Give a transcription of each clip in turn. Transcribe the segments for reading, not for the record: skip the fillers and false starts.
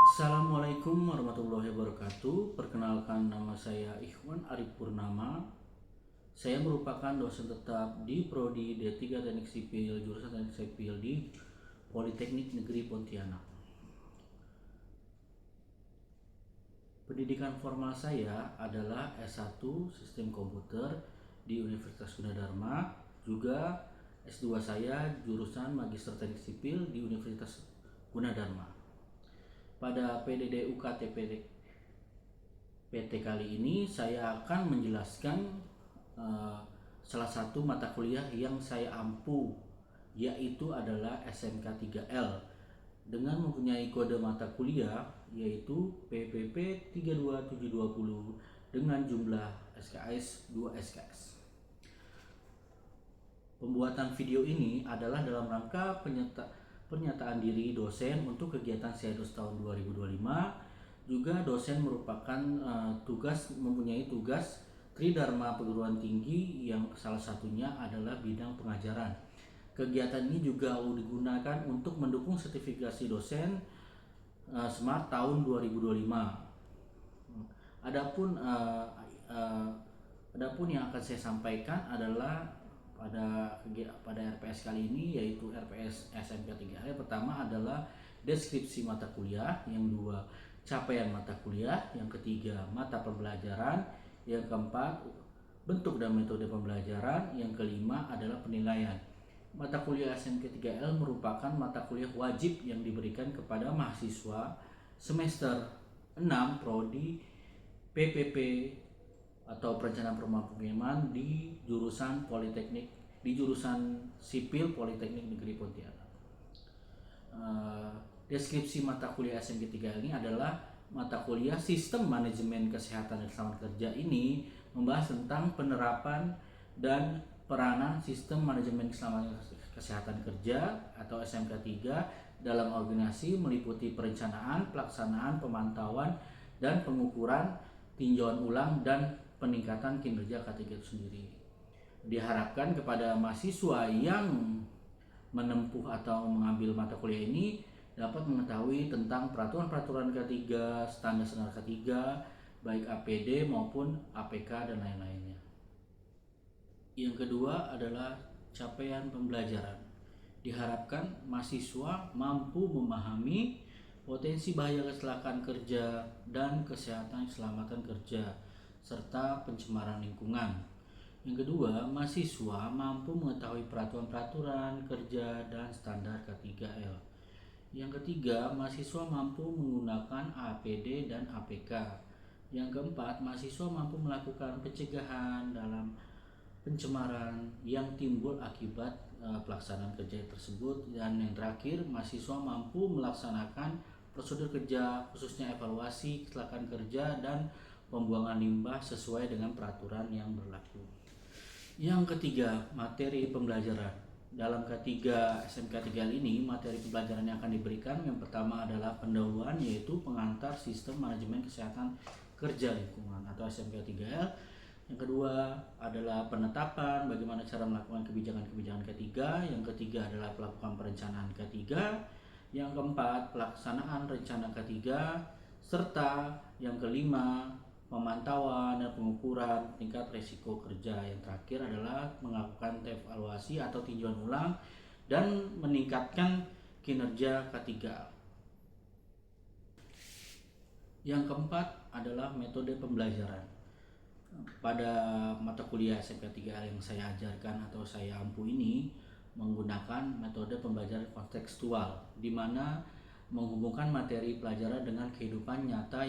Assalamualaikum warahmatullahi wabarakatuh. Perkenalkan, nama saya Ikhwan Arif Purnama. Saya merupakan dosen tetap di Prodi D3 Teknik Sipil, jurusan Teknik Sipil di Politeknik Negeri Pontianak. Pendidikan formal saya adalah S1 Sistem Komputer di Universitas Gunadarma, juga S2 saya jurusan Magister Teknik Sipil di Universitas Gunadarma. Pada PDD UKT PT kali ini saya akan menjelaskan salah satu mata kuliah yang saya ampu, yaitu adalah SMK 3L dengan mempunyai kode mata kuliah yaitu PPP 32720 dengan jumlah SKS 2 SKS. Pembuatan video ini adalah dalam rangka pernyataan diri dosen untuk kegiatan SEDOS tahun 2025. Juga dosen merupakan mempunyai tugas Tridharma Perguruan Tinggi yang salah satunya adalah bidang pengajaran. Kegiatan ini juga digunakan untuk mendukung sertifikasi dosen Smart tahun 2025. Adapun yang akan saya sampaikan adalah pada RPS kali ini, yaitu RPS SMK 3L. Pertama adalah deskripsi mata kuliah, yang kedua capaian mata kuliah, yang ketiga mata pembelajaran, yang keempat bentuk dan metode pembelajaran, yang kelima adalah penilaian. Mata kuliah SMK 3L merupakan mata kuliah wajib yang diberikan kepada mahasiswa semester 6 Prodi PPP atau Perencanaan Pemrograman di jurusan Sipil Politeknik Negeri Pontianak. Deskripsi mata kuliah SMK 3L ini adalah mata kuliah Sistem Manajemen Kesehatan dan Keselamatan Kerja. Ini membahas tentang penerapan dan peranan Sistem Manajemen Kesehatan Kerja atau SMK 3 dalam organisasi, meliputi perencanaan, pelaksanaan, pemantauan, dan pengukuran, tinjauan ulang, dan peningkatan kinerja K3 itu sendiri. Diharapkan kepada mahasiswa yang menempuh atau mengambil mata kuliah ini dapat mengetahui tentang peraturan-peraturan K3, standar-standar K3, baik APD maupun APK dan lain-lainnya. Yang kedua adalah capaian pembelajaran. Diharapkan mahasiswa mampu memahami potensi bahaya kecelakaan kerja dan kesehatan keselamatan kerja serta pencemaran lingkungan. Yang kedua, mahasiswa mampu mengetahui peraturan-peraturan kerja dan standar K3L. Yang ketiga, mahasiswa mampu menggunakan APD dan APK. Yang keempat, mahasiswa mampu melakukan pencegahan dalam pencemaran yang timbul akibat pelaksanaan kerja tersebut. Dan yang terakhir, mahasiswa mampu melaksanakan prosedur kerja, khususnya evaluasi kecelakaan kerja dan pembuangan limbah sesuai dengan peraturan yang berlaku. Yang ketiga, materi pembelajaran. Dalam K3 SMK 3L ini, materi pembelajaran yang akan diberikan yang pertama adalah pendahuluan, yaitu pengantar Sistem Manajemen Kesehatan Kerja Lingkungan atau SMK 3L. Yang kedua adalah penetapan bagaimana cara melakukan kebijakan-kebijakan K3. Yang ketiga adalah melakukan perencanaan K3. Yang keempat, pelaksanaan rencana K3. Serta yang kelima, pemantauan dan pengukuran tingkat resiko kerja. Yang terakhir adalah melakukan evaluasi atau tinjauan ulang dan meningkatkan kinerja K3. Yang keempat adalah metode pembelajaran. Pada mata kuliah SMK 3L yang saya ajarkan atau saya ampu ini menggunakan metode pembelajaran kontekstual, di mana menghubungkan materi pelajaran dengan kehidupan nyata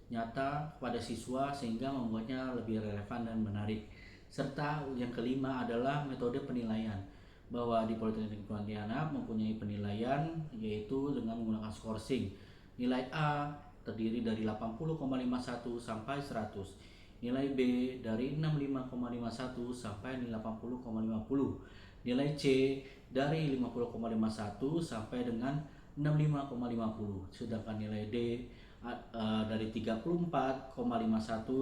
nyata pada siswa sehingga membuatnya lebih relevan dan menarik. Serta yang kelima adalah metode penilaian, bahwa di Politeknik Pontianak mempunyai penilaian yaitu dengan menggunakan scoring. Nilai A terdiri dari 80,51 sampai 100. Nilai B dari 65,51 sampai 80,50. Nilai C dari 50,51 sampai dengan 65,50. Sedangkan nilai D dari 34,51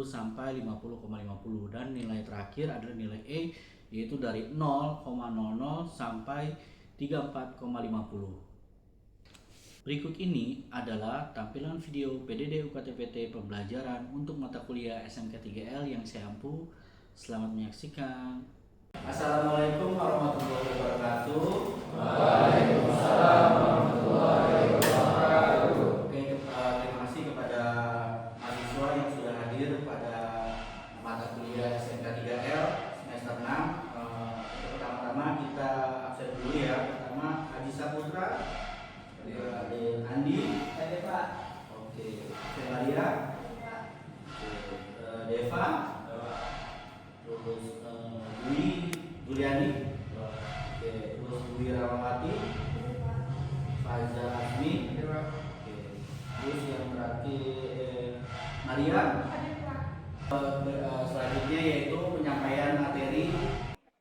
sampai 50,50, dan nilai terakhir adalah nilai E, yaitu dari 0,00 sampai 34,50. Berikut ini adalah tampilan video PDD UKT-PT pembelajaran untuk mata kuliah SMK 3L yang saya ampu. Selamat menyaksikan. Assalamualaikum warahmatullahi wabarakatuh. Waalaikumsalam warahmatullahi wabarakatuh. Oke, terima kasih kepada mahasiswa yang sudah hadir pada mata kuliah SMK 3L semester 6. Pertama-tama kita absen dulu ya. Pertama Haji Saputra, Andi, ada Pak. Oke, Maria, Deva, terus Juliani, oke, terus Dwi Ramawati, Faiza Azmi, oke, terus yang terakhir Maria. Selanjutnya yaitu penyampaian materi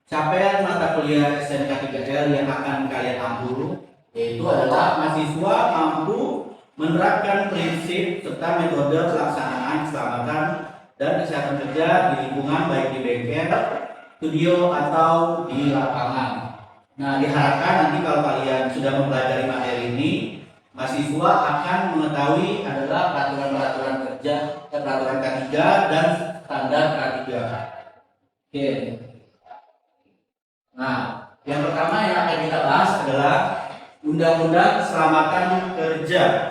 capaian mata kuliah SMK 3L yang akan kalian ampu, yaitu adalah mahasiswa mampu menerapkan prinsip serta metode pelaksanaan keselamatan dan kesehatan kerja di lingkungan baik di bengkel, studio atau di lapangan. Nah, diharapkan nanti kalau kalian sudah mempelajari materi ini, mahasiswa akan mengetahui adalah peraturan-peraturan kerja, peraturan K3 dan standar K3. Oke. Nah, yang pertama yang akan kita bahas adalah Undang-Undang Keselamatan Kerja.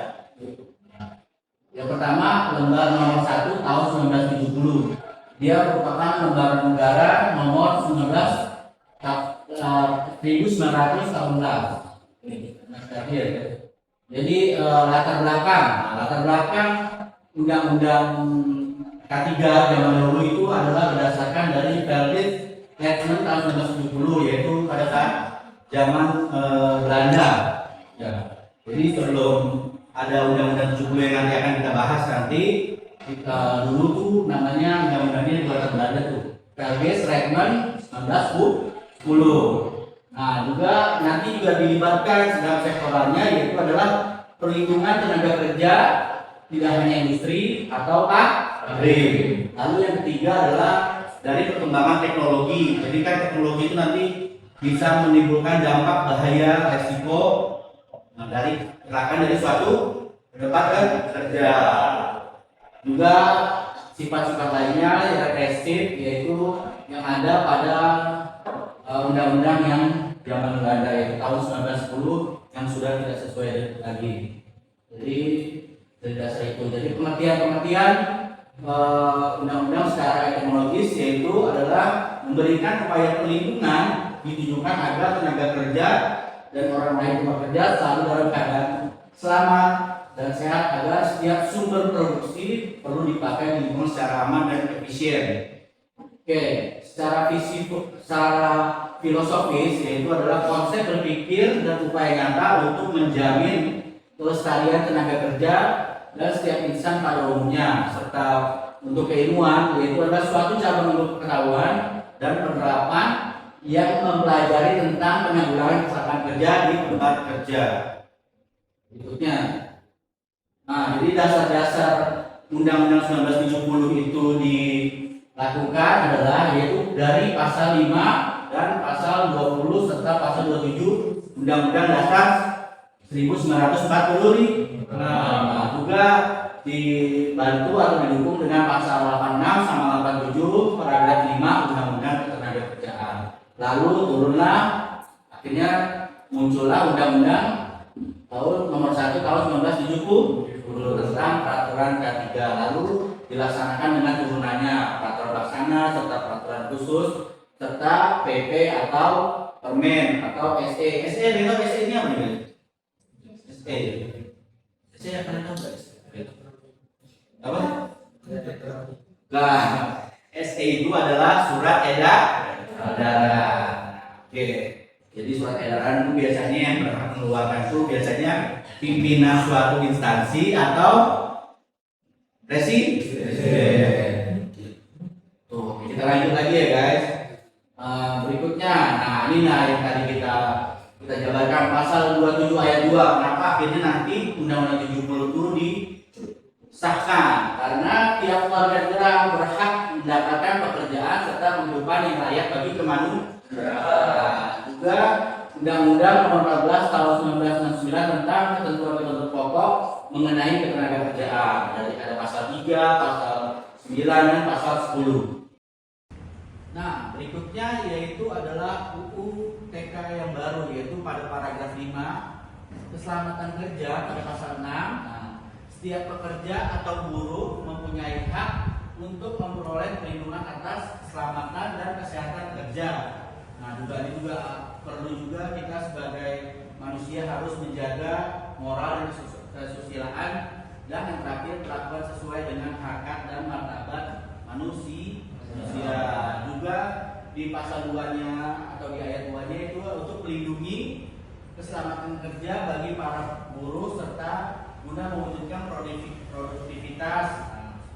Yang pertama, lembar nomor 1 tahun 1970. Dia merupakan lembaran negara nomor 1918. Jadi latar belakang Undang-Undang K3 zaman dahulu itu adalah berdasarkan dari Perpres Letnan tahun 1970, yaitu pada saat zaman Belanda. Ya. Jadi sebelum ada Undang-Undang 70 yang nanti akan kita bahas nanti, dulu tuh namanya undang-undangnya di Belanda tuh Perpres Letnan 1910. Nah, juga nanti juga dilibatkan dalam sektoralnya, yaitu adalah perlindungan tenaga kerja tidak hanya industri atau pabrik. Lalu yang ketiga adalah dari perkembangan teknologi. Jadi kan teknologi itu nanti bisa menimbulkan dampak bahaya resiko dari kecelakaan dari suatu tempat kerja. Juga sifat-sifat lainnya yang represif, yaitu yang ada pada undang-undang yang zaman Belanda yaitu tahun 1910 yang sudah tidak sesuai lagi. Jadi dari dasar itu, jadi pengertian undang-undang secara etimologis yaitu adalah memberikan upaya perlindungan ditujukan agar tenaga kerja dan orang lain yang bekerja selalu dalam keadaan selamat dan sehat, agar setiap sumber produksi perlu dipakai di lingkungan secara aman dan efisien. Oke, secara filosofis yaitu adalah konsep berpikir dan upaya nyata untuk menjamin kelestarian tenaga kerja dan setiap insan pada umumnya, serta untuk keilmuan yaitu adalah suatu cabang ilmu pengetahuan dan penerapan yang mempelajari tentang penanggulangan kecelakaan kerja di tempat kerja. Berikutnya, nah jadi dasar-dasar Undang-Undang 1970 itu dilakukan adalah yaitu dari pasal 5 dan pasal 20 serta pasal 27 Undang-Undang Dasar 1945. Nah, juga dibantu atau didukung dengan pasal 86 sama 87 paragraf 5 Undang-Undang Ketenagakerjaan. Lalu turunlah, akhirnya muncullah Undang-Undang tahun nomor 1 tahun 1970 tentang peraturan K3. Lalu dilaksanakan dengan turunannya peraturan pelaksana serta peraturan khusus serta PP atau Permen atau SE. SE itu SE ini apa nih? SE. SE akan tahu nggak? Apa? Nah, SE itu adalah surat edaran. Oke. Jadi surat edaran itu biasanya yang berhak mengeluarkan itu biasanya pimpinan suatu instansi atau presiden. Tuh, kita lanjut lagi ya guys. Berikutnya, nah ini yang tadi kita jabarkan pasal 27 ayat 2. Kenapa akhirnya nanti Undang-Undang 70 itu disahkan? Karena tiap warga negara berhak mendapatkan pekerjaan serta kehidupan yang layak bagi kemanusiaan. Juga Undang-Undang Nomor 14 Tahun 1969 tentang ketentuan-ketentuan dan pasal 10. Nah, berikutnya yaitu adalah UU TK yang baru, yaitu pada paragraf 5 keselamatan kerja pada pasal 6. Nah, setiap pekerja atau buruh mempunyai hak untuk memperoleh perlindungan atas keselamatan dan kesehatan kerja. Nah, ini juga perlu juga kita sebagai manusia harus menjaga moral dan kesusilaan, dan yang terakhir perlakuan sesuai dengan hak dan martabat manusia. Juga di pasal 2-nya atau di ayat 2-nya itu untuk melindungi keselamatan kerja bagi para buruh serta guna mewujudkan produktivitas.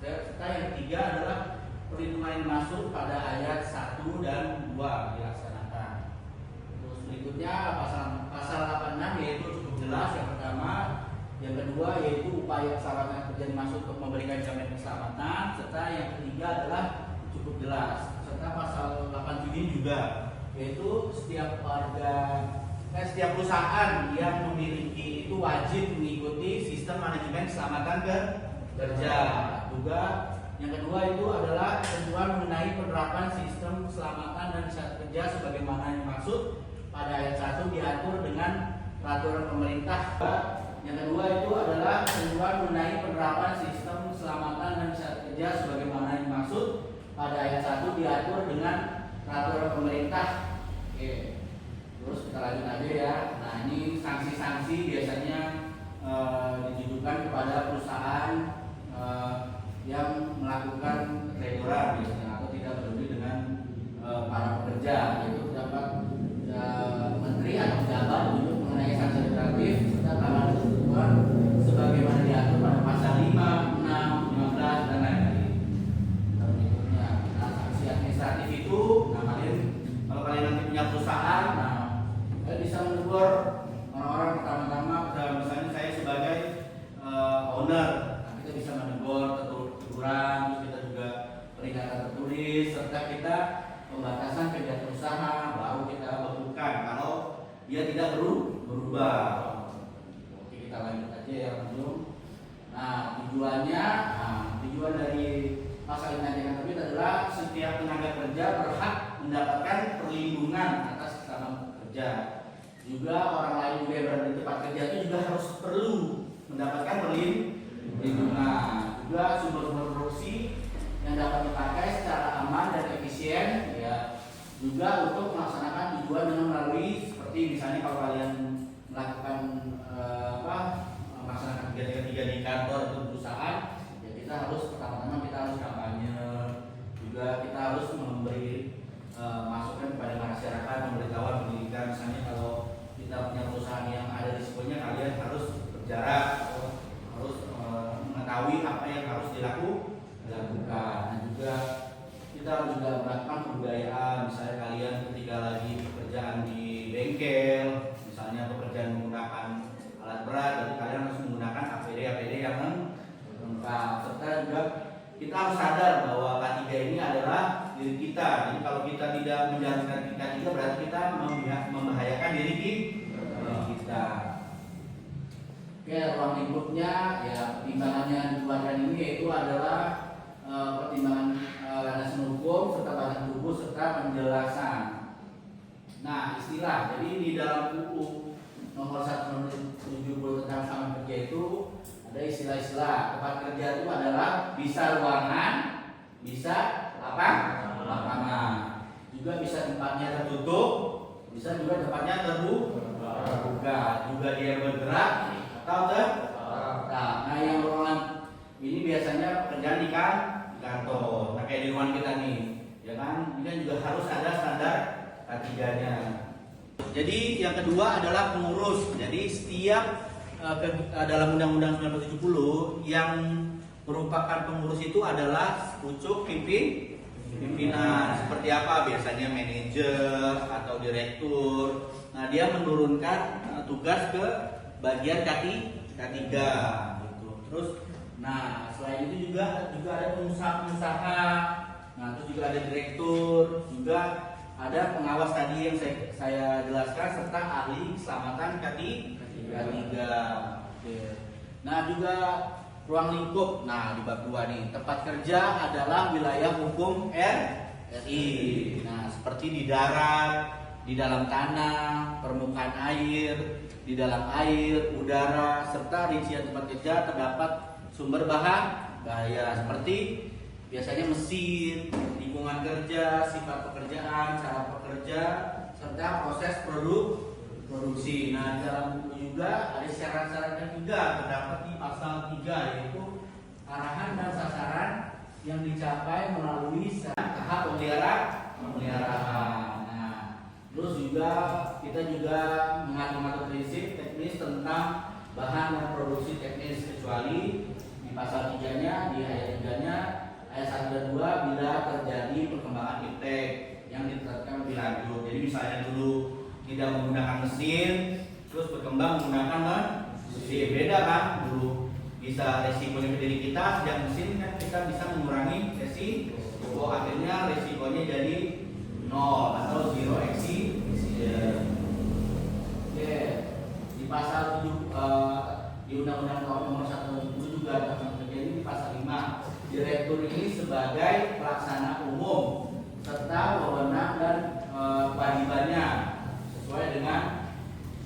Serta yang ketiga adalah perlindungan yang masuk pada ayat 1 dan 2 dilaksanakan. Terus berikutnya pasal 86 yaitu cukup jelas. Yang pertama, yang kedua yaitu upaya keselamatan kerja dimaksud untuk memberikan jaminan keselamatan, serta yang ketiga adalah cukup jelas. Serta pasal 87 juga yaitu setiap perusahaan yang memiliki itu wajib mengikuti sistem manajemen keselamatan kerja. Juga yang kedua itu adalah ketentuan mengenai penerapan sistem keselamatan dan kesehatan kerja sebagaimana yang dimaksud pada ayat 1 diatur dengan peraturan pemerintah. Yang kedua itu adalah ketentuan mengenai penerapan sistem keselamatan dan kesehatan kerja sebagaimana yang dimaksud pada ayat 1 diatur dengan peraturan pemerintah. Oke. Terus kita lanjut aja ya. Nah, ini sanksi-sanksi biasanya ditujukan kepada perusahaan yang melakukan keteguran biasanya atau tidak peduli dengan para pekerja, yaitu dapat menteri atau pejabat menunjuk mengenai sanksi administratif serta tambahan ketentuan sebagaimana diatur pada pasal 5, 6, 15 dan lain-lain. Berikutnya, nah, sanksi administratif itu, kalau kalian nanti punya perusahaan, kalian bisa menegur orang-orang pertama-tama. Misalnya saya sebagai owner, kita bisa menegur teguran, terus kita juga peringatan tertulis, serta kita pembatasan kegiatan usaha, baru kita bekukan kalau dia tidak berubah. Oke, kita lanjut aja ya teman-teman. Nah, tujuan dari pasal ini yang terbit adalah setiap tenaga kerja berhak mendapatkan perlindungan atas keselamatan kerja. Juga orang lain juga yang berada di tempat kerja itu juga harus perlu mendapatkan perlindungan. Juga sumber-sumber produksi yang dapat dipakai secara aman dan efisien, ya. Juga untuk melaksanakan tujuan dengan melalui seperti misalnya kalau kalian melakukan melaksanakan kegiatan di kantor atau perusahaan, ya kita harus pertama-tama kita harus kampanye. Juga kita harus memberi masukan kepada masyarakat, memberitahuan pendidikan. Misalnya kalau kita punya perusahaan yang ada risikonya, kalian harus berjarak atau harus mengetahui apa yang harus dilakukan. Dan juga kita juga melakukan kebudayaan. Misalnya kalian ketika lagi pekerjaan di bengkel, misalnya pekerjaan menggunakan alat berat, jadi kalian harus menggunakan APD yang lengkap. Serta juga kita harus sadar bahwa K3 ini adalah diri kita. Jadi kalau kita tidak menjalankan K3 berarti kita membahayakan diri kita. Oke, ruang lingkupnya ya pertimbangannya dikeluarkan ini yaitu adalah pertimbangan landasan hukum serta bahan tubuh serta penjelasan. Nah, istilah jadi di dalam UU nomor 1/70 tentang keselamatan kerja itu ada istilah-istilah. Tempat kerja itu adalah bisa ruangan, bisa lapangan, juga bisa tempatnya tertutup, bisa juga tempatnya terbuka, juga dia bergerak atau nah, yang ruangan ini biasanya pekerjaan di kantor. Nah, kayak di ruangan kita nih, ya kan? Ini kan juga harus ada standar K3-nya. Jadi yang kedua adalah pengurus. Jadi setiap dalam Undang-Undang 1970 yang merupakan pengurus itu adalah pucuk pimpinan. Seperti apa? Biasanya manajer atau direktur. Nah, dia menurunkan tugas ke bagian K3 gitu. Terus nah, selain itu juga ada pengusaha. Nah, terus juga ada direktur, juga ada pengawas tadi yang saya jelaskan serta ahli keselamatan K3. Nah, juga ruang lingkup. Nah, di bab 2 nih, tempat kerja adalah wilayah hukum RI. Nah, seperti di darat, di dalam tanah, permukaan air, di dalam air, udara, serta rincian tempat kerja terdapat sumber bahaya seperti biasanya mesin, lingkungan kerja, sifat pekerjaan, cara bekerja, serta proses produksi. Nah, di dalam buku juga ada syarat-syarat yang terdapat di pasal 3, yaitu arahan dan sasaran yang dicapai melalui tahap pemeliharaan. Nah, terus juga kita juga mengatur prinsip teknis tentang bahan dan produksi teknis, kecuali di pasal 3-nya, di ayat 3-nya, ayat 1 dan 2 bila terjadi perkembangan iptek yang ditetapkan lebih lanjut. Jadi misalnya dulu tidak menggunakan mesin, terus berkembang menggunakan mesin, beda kan? Dulu bisa resikonya ke diri kita, sejak mesin kan kita bisa mengurangi resiko, akhirnya resikonya jadi 0 atau zero accident. Oke, di pasal 7 di Undang-Undang Nomor 1 Tahun 2010 juga terjadi di pasal 5. Direktur ini sebagai pelaksana umum serta wewenang dan kewajibannya sesuai dengan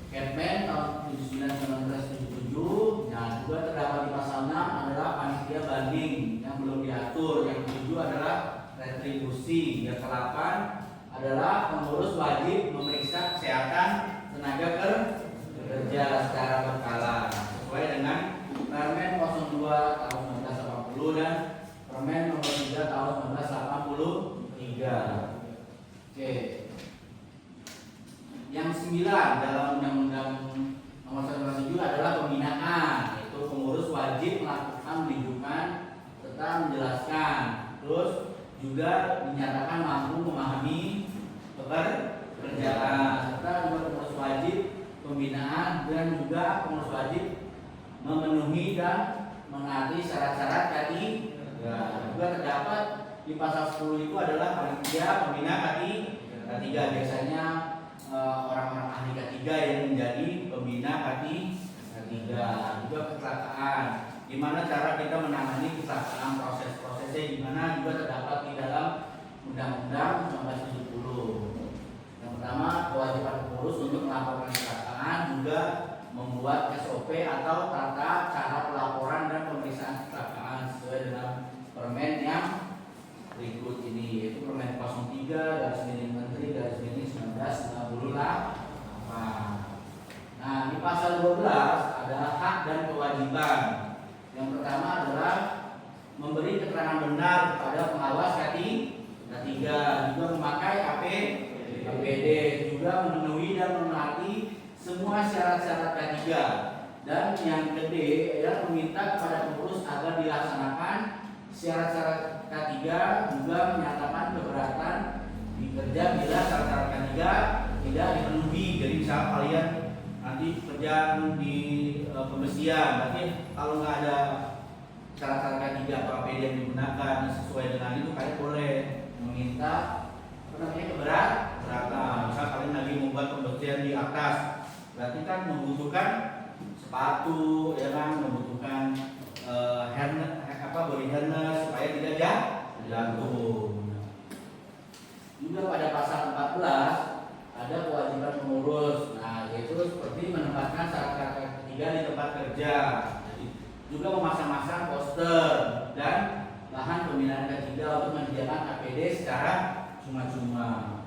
Kepmen tahun 1977. Nah, juga terdapat di pasal 6 adalah panitia banding yang belum diatur. Yang 7 adalah retribusi. Yang 8 adalah pengurus wajib memeriksa kesehatan tenaga kerja secara berkala sesuai dengan Permen 02 tahun 1980 dan Permen nomor 3 tahun 1983. Oke. Yang 9 dalam Undang-Undang Nomor 107 adalah pembinaan, yaitu pengurus wajib melakukan penunjukan serta menjelaskan. Terus juga dinyatakan mampu memahami pekerjaan, serta juga pengurus wajib pembinaan dan juga pengurus wajib memenuhi dan menaati syarat-syarat tadi. Ya, juga terdapat di pasal 10 itu adalah panitia pembina K3. Biasanya orang-orang ahli K3 yang menjadi pembina K3. Juga kecelakaan, gimana cara kita menangani kecelakaan, proses-prosesnya gimana, juga terdapat di dalam Undang-Undang 1970. Yang pertama, kewajiban pengurus untuk melaporkan kecelakaan, juga membuat SOP atau tata cara pelaporan dan pemeriksaan kecelakaan sesuai dengan permen yang berikut ini, yaitu Permen 03/Menteri/1998. Nah, di pasal 12 adalah hak dan kewajiban. Yang pertama adalah memberi keterangan benar kepada pengawas K3, juga memakai APD, juga memenuhi dan menaati semua syarat-syarat K3. Dan yang kedua adalah meminta kepada pengurus agar dilaksanakan syarat-syarat K3, juga menyatakan keberatan bekerja bila syarat-syarat K3 tidak dipenuhi. Jadi misal kalian nanti kerjaan di pembersihan, berarti kalau nggak ada syarat-syarat K3 atau APD yang digunakan sesuai dengan itu, kalian boleh meminta keberatan. Misal kalian lagi membuat pembersihan di atas, berarti kan membutuhkan sepatu, ya kan, membutuhkan body harness supaya tidak jatuh. Juga pada pasal 14 ada kewajiban pengurus. Nah, yaitu seperti menempatkan syarat-syarat K3 di tempat kerja, juga memasang-masang poster dan bahan pembinaan K3 untuk menyediakan APD secara cuma-cuma.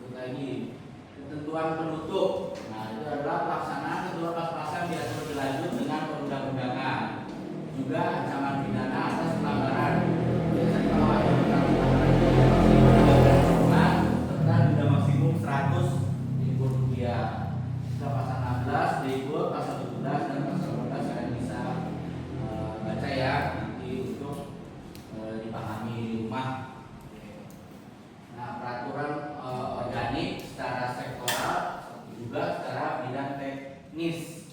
Itu lagi ketentuan penutup. Nah, itu adalah pelaksanaan ketentuan pas-pasan diatur lebih lanjut dengan perundang-undangan. Juga ancaman pidana atas pelanggaran. Biasanya kalau ada pelanggaran serta denda maksimum 100.000 rupiah. Sudah pasal 16 diikut pasal 17 dan pasal 18 kalian bisa baca ya nanti untuk dipahami di rumah. Nah, peraturan organik secara sektoral juga secara bidang teknis.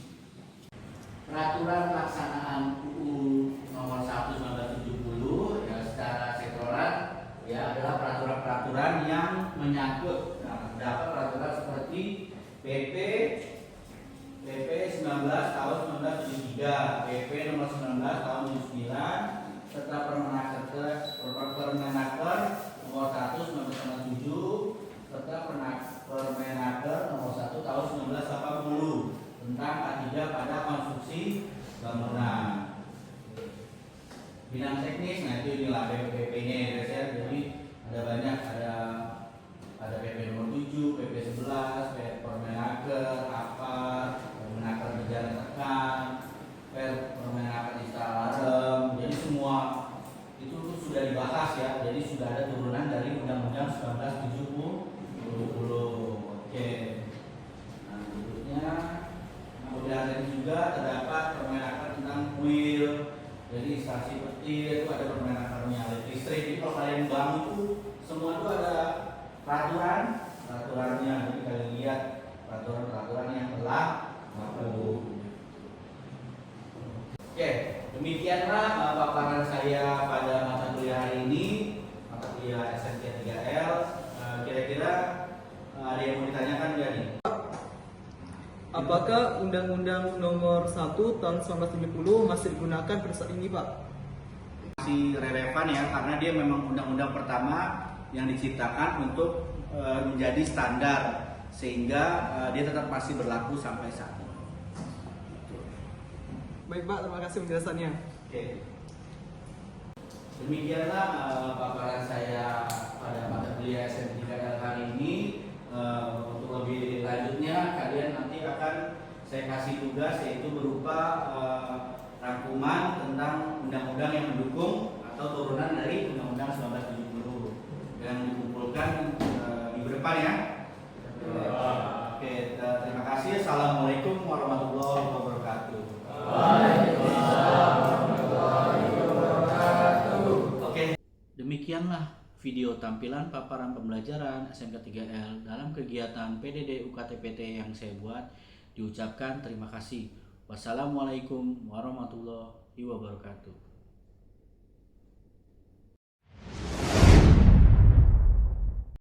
Peraturan pelaksanaan UU Nomor 1 1970 ya secara sektoral ya adalah peraturan-peraturan yang menyangkut. Nah, terdapat peraturan seperti PP 19 tahun 1973, PP tahun 79 serta Permenaker nomor 1 1997 serta Permenaker nomor 1 tahun 1980 tentang K3 pada konstruksi bangunan. Bidang teknis, nah itu inilah PP-nya ya guys ya. Jadi ada banyak, ada PP nomor 7, PP 11, Permenaker, Permenaker berjalan tekan, Permenaker install. Jadi semua itu sudah dibahas ya. Jadi sudah ada turunan dari Undang-Undang 1970. Oke. Nah, berikutnya kemudian ini juga terdapat Permenaker tentang kuil. Jadi instansi petir itu ada Permenakernya, listrik. Jadi kalau kalian bangun itu semua itu ada peraturannya. Jadi kalian lihat peraturan yang telah berlaku. Oke, demikianlah paparan saya pada mata kuliah hari ini, mata kuliah SMK 3L. Kira-kira ada yang mau ditanyakan nggak nih? Apakah Undang-Undang Nomor 1 Tahun 1970 masih digunakan pada saat ini, Pak? Masih relevan ya, karena dia memang undang-undang pertama yang diciptakan untuk menjadi standar, sehingga dia tetap masih berlaku sampai saat ini. Baik, Pak, terima kasih penjelasannya. Oke. Demikianlah paparan saya pada mata kuliah SMK 3L kali ini. Untuk lebih lanjutnya kalian nanti akan saya kasih tugas, yaitu berupa rangkuman tentang undang-undang yang mendukung atau turunan dari Undang-Undang 1970 yang dikumpulkan minggu depan ya. Oke, terima kasih. Assalamualaikum warahmatullahi wabarakatuh. Waalaikumsalam warahmatullahi wabarakatuh. Oke, demikianlah video tampilan paparan pembelajaran SMK 3L dalam kegiatan PDD UKT-PT yang saya buat. Diucapkan terima kasih. Wassalamualaikum warahmatullahi wabarakatuh.